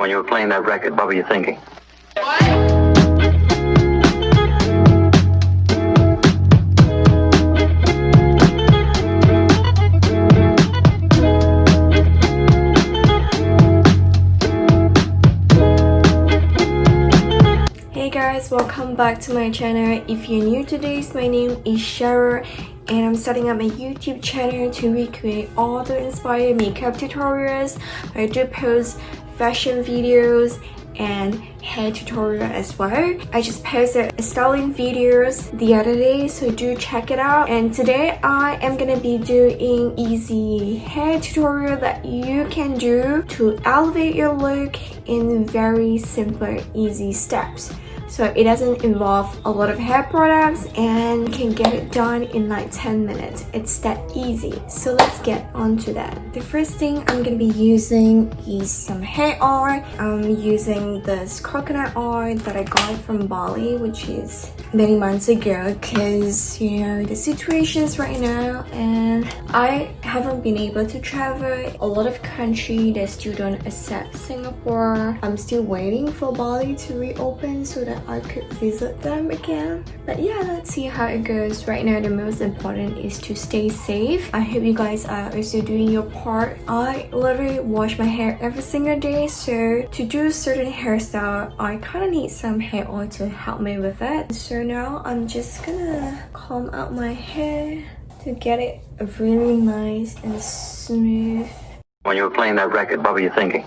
When you were playing that record, what were you thinking? Hey guys, welcome back to my channel. If you're new to this, my name is Cheryl and I'm starting up my YouTube channel to recreate all the inspired makeup tutorials. I do post fashion videos and hair tutorial as well. I just posted styling videos the other day, so do check it out. And today I am gonna be doing easy hair tutorial that you can do to elevate your look in very simple, easy steps. So it doesn't involve a lot of hair products and you can get it done in like 10 minutes. It's that easy. So let's get on to that. The first thing I'm gonna be using is some hair oil. I'm using this coconut oil that I got from Bali, which is many months ago, because you know the situations right now and I haven't been able to travel. A lot of countries they still don't accept Singapore. I'm still waiting for Bali to reopen so that I could visit them again. But yeah, let's see how it goes. Right now the most important is to stay safe. I hope you guys are also doing your part. I literally wash my hair every single day, so to do certain hairstyle I kind of need some hair oil to help me with it. So now I'm just gonna comb out my hair to get it really nice and smooth. When you were playing that record, what were you thinking?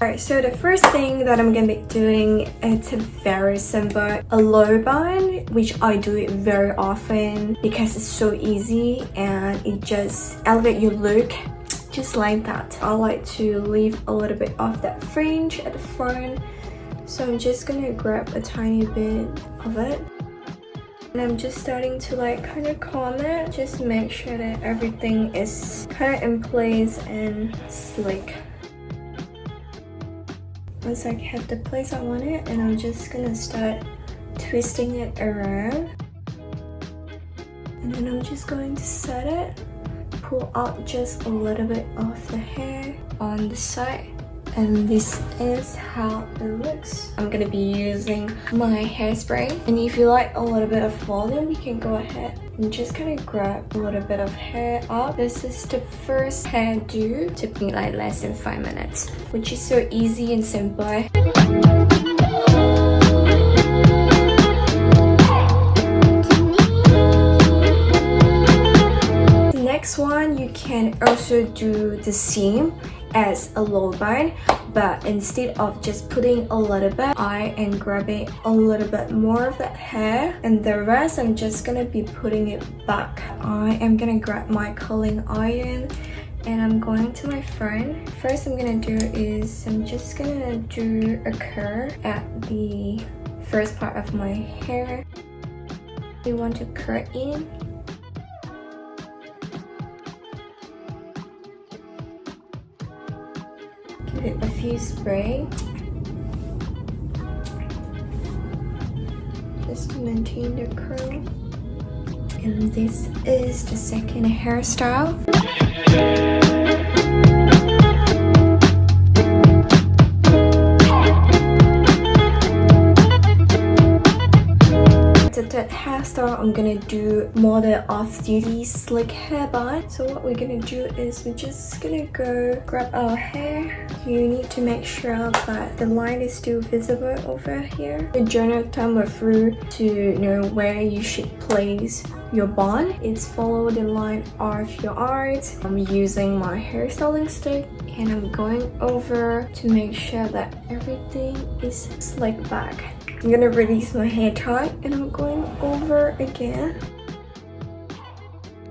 Alright, so the first thing that I'm gonna be doing, it's very simple, a low bun, which I do it very often because it's so easy and it just elevates your look just like that. I like to leave a little bit of that fringe at the front, so I'm just gonna grab a tiny bit of it. And I'm just starting to like kind of comb it, just make sure that everything is kind of in place and slick. Once I have the place I want it, and I'm just gonna start twisting it around. And then I'm just going to set it, pull out just a little bit of the hair on the side. And this is how it looks. I'm gonna be using my hairspray, and if you like a little bit of volume, you can go ahead and just kind of grab a little bit of hair up. This is the first hairdo. Took me like less than 5 minutes, which is so easy and simple. The next one, you can also do the seam as a low bun, but instead of just putting a little bit, I am grabbing a little bit more of that hair, and the rest I'm just gonna be putting it back. I am gonna grab my curling iron and I'm going to my front. First I'm gonna do is I'm just gonna do a curl at the first part of my hair. You want to curl in. Give it a few spray just to maintain the curl. And this is the second hairstyle. The third hairstyle, I'm gonna do more the off-duty slick hair bun. So what we're gonna do is we're just gonna go grab our hair. You need to make sure that the line is still visible over here. The general thumb through to know where you should place your bun. It's follow the line of your eyes. I'm using my hairstyling stick and I'm going over to make sure that everything is slicked back. I'm gonna release my hair tie and I'm going over again.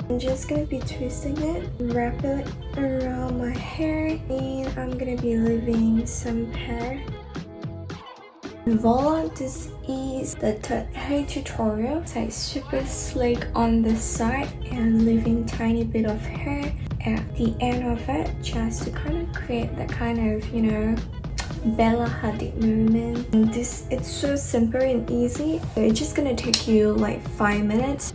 I'm just gonna be twisting it, wrap it around my hair, and I'm gonna be leaving some hair. Voila, this is the third hair tutorial. It's like super slick on the side and leaving tiny bit of hair at the end of it, just to kind of create that kind of, you know, Bella Hadid movement. And this, it's so simple and easy. So it's just gonna take you like 5 minutes.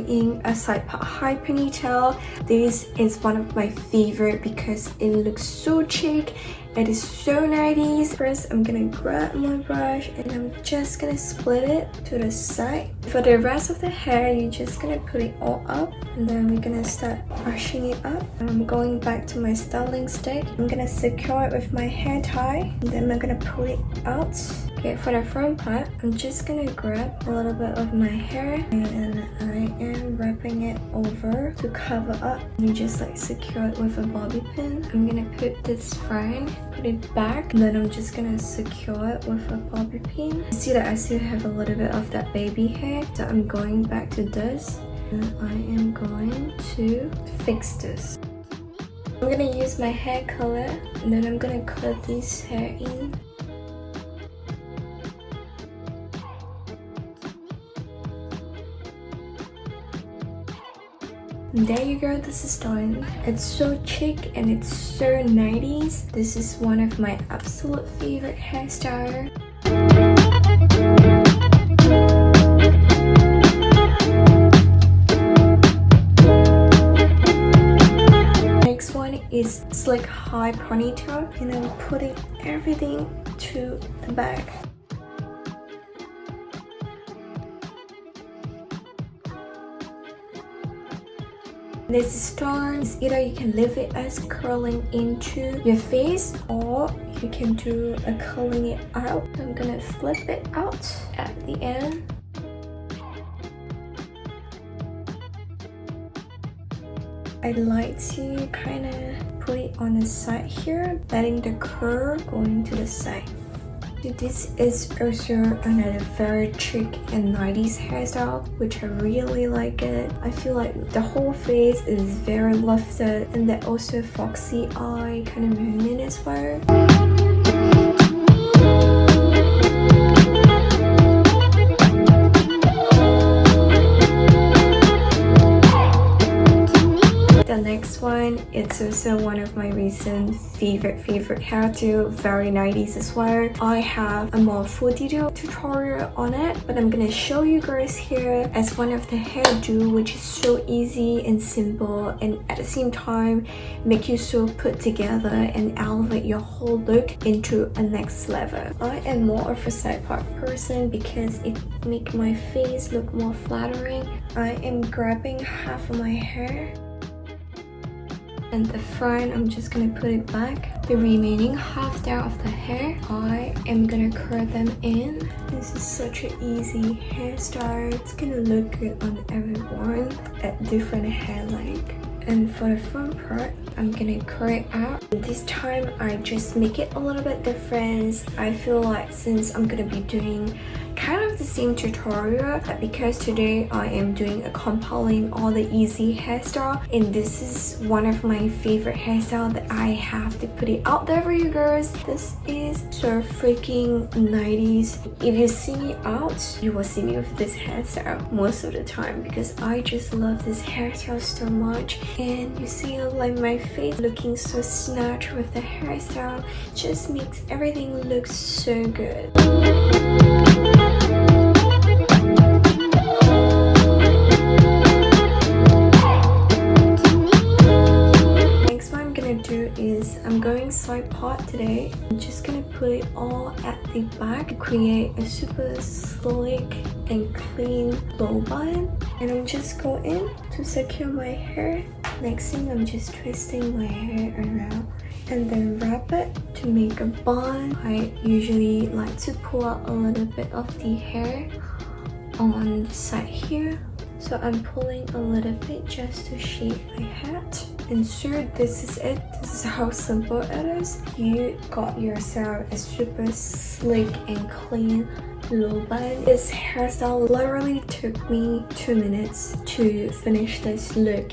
doing a side part high ponytail. This is one of my favorite because it looks so chic. It is so 90s. First, I'm gonna grab my brush and I'm just gonna split it to the side. For the rest of the hair, you're just gonna put it all up and then we're gonna start brushing it up. And I'm going back to my styling stick. I'm gonna secure it with my hair tie and then I'm gonna pull it out. Okay, for the front part, I'm just gonna grab a little bit of my hair and I am wrapping it over to cover up. You just like secure it with a bobby pin. I'm gonna put this front, put it back, and then I'm just gonna secure it with a bobby pin. You see that I still have a little bit of that baby hair, so I'm going back to this and I am going to fix this. I'm gonna use my hair color and then I'm gonna color this hair in. There you go, this is done. It's so chic and it's so 90s. This is one of my absolute favorite hairstyle. Next one is slick high ponytail and I'm putting everything to the back. This stones, either you can leave it as curling into your face or you can do a curling it out. I'm gonna flip it out at the end. I like to kind of put it on the side here, letting the curl going to the side. This is also another very chic and 90s hairstyle, which I really like it. I feel like the whole face is very lifted and that also foxy eye kind of movement as well. The next one, it's also one of my recent favorite hairdo, very 90s as well. I have a more full detail tutorial on it, but I'm gonna show you guys here as one of the hairdo, which is so easy and simple and at the same time make you so put together and elevate your whole look into a next level. I am more of a side part person because it makes my face look more flattering. I am grabbing half of my hair and the front, I'm just gonna put it back. The remaining half there of the hair, I am gonna curl them in. This is such an easy hairstyle. It's gonna look good on everyone at different hair length. And for the front part, I'm gonna curl it out. This time, I just make it a little bit different. I feel like since I'm gonna be doing kind of the same tutorial, because today I am doing a compiling all the easy hairstyle, and this is one of my favorite hairstyle that I have to put it out there for you guys. This is so freaking 90s. If you see me out, you will see me with this hairstyle most of the time because I just love this hairstyle so much. And you see like my face looking so snatched with the hairstyle, just makes everything look so good. Is I'm going side part today. I'm just gonna put it all at the back to create a super slick and clean low bun, and I'm just going to secure my hair. Next thing, I'm just twisting my hair around and then wrap it to make a bun. I usually like to pull out a little bit of the hair on the side here, so I'm pulling a little bit just to shape my hat. And so this is it. This is how simple it is. You got yourself a super slick and clean low bun. This hairstyle literally took me 2 minutes to finish this look.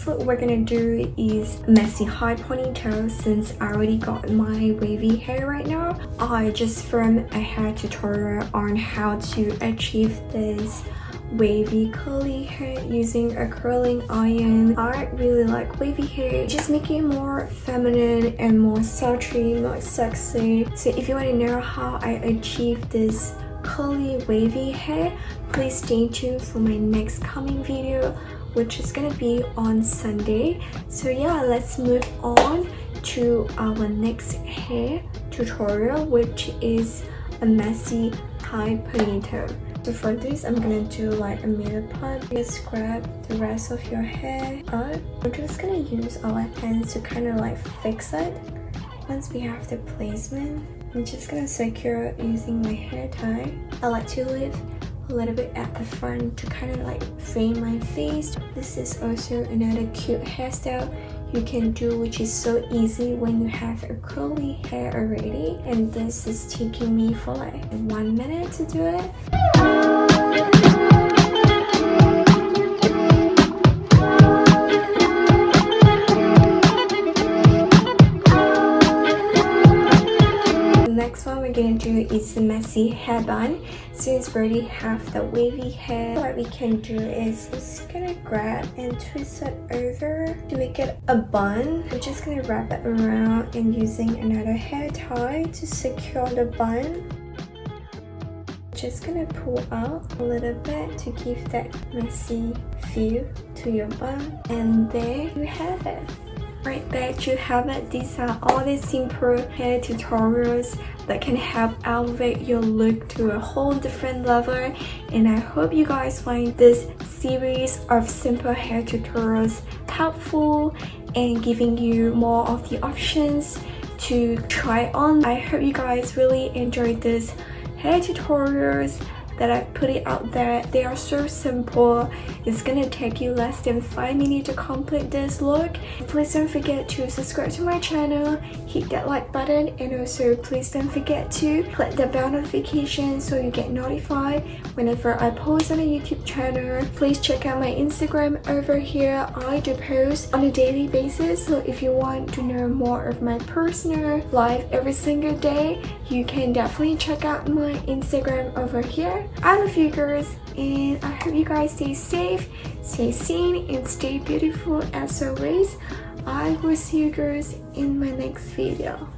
What we're gonna do is messy high ponytail. Since I already got my wavy hair right now, I just filmed a hair tutorial on how to achieve this wavy curly hair using a curling iron. I really like wavy hair, just make it more feminine and more sultry, more sexy. So if you want to know how I achieve this curly wavy hair, please stay tuned for my next coming video, which is gonna be on Sunday. So yeah, let's move on to our next hair tutorial, which is a messy high ponytail. So for this, I'm gonna do like a middle part. Just grab the rest of your hair up. We're just gonna use our hands to kind of like fix it. Once we have the placement, I'm just gonna secure it using my hair tie. I like to leave a little bit at the front to kind of like frame my face. This is also another cute hairstyle you can do, which is so easy when you have a curly hair already. And this is taking me for like 1 minute to do it. Next one we're gonna do is the messy hair bun. Since we already have the wavy hair, what we can do is just gonna grab and twist it over to make it a bun. We're just gonna wrap it around and using another hair tie to secure the bun. Just gonna pull out a little bit to give that messy feel to your bun, and there you have it. Right, there you have it. These are all the simple hair tutorials that can help elevate your look to a whole different level, and I hope you guys find this series of simple hair tutorials helpful and giving you more of the options to try on. I hope you guys really enjoyed this hair tutorials that I put it out there. They are so simple. It's gonna take you less than 5 minutes to complete this look. Please don't forget to subscribe to my channel, hit that like button, and also please don't forget to click the bell notification so you get notified whenever I post on a YouTube channel. Please check out my Instagram over here. I do post on a daily basis, so if you want to know more of my personal life every single day, you can definitely check out my Instagram over here. I love you girls, and I hope you guys stay safe, stay sane, and stay beautiful as always. I will see you girls in my next video.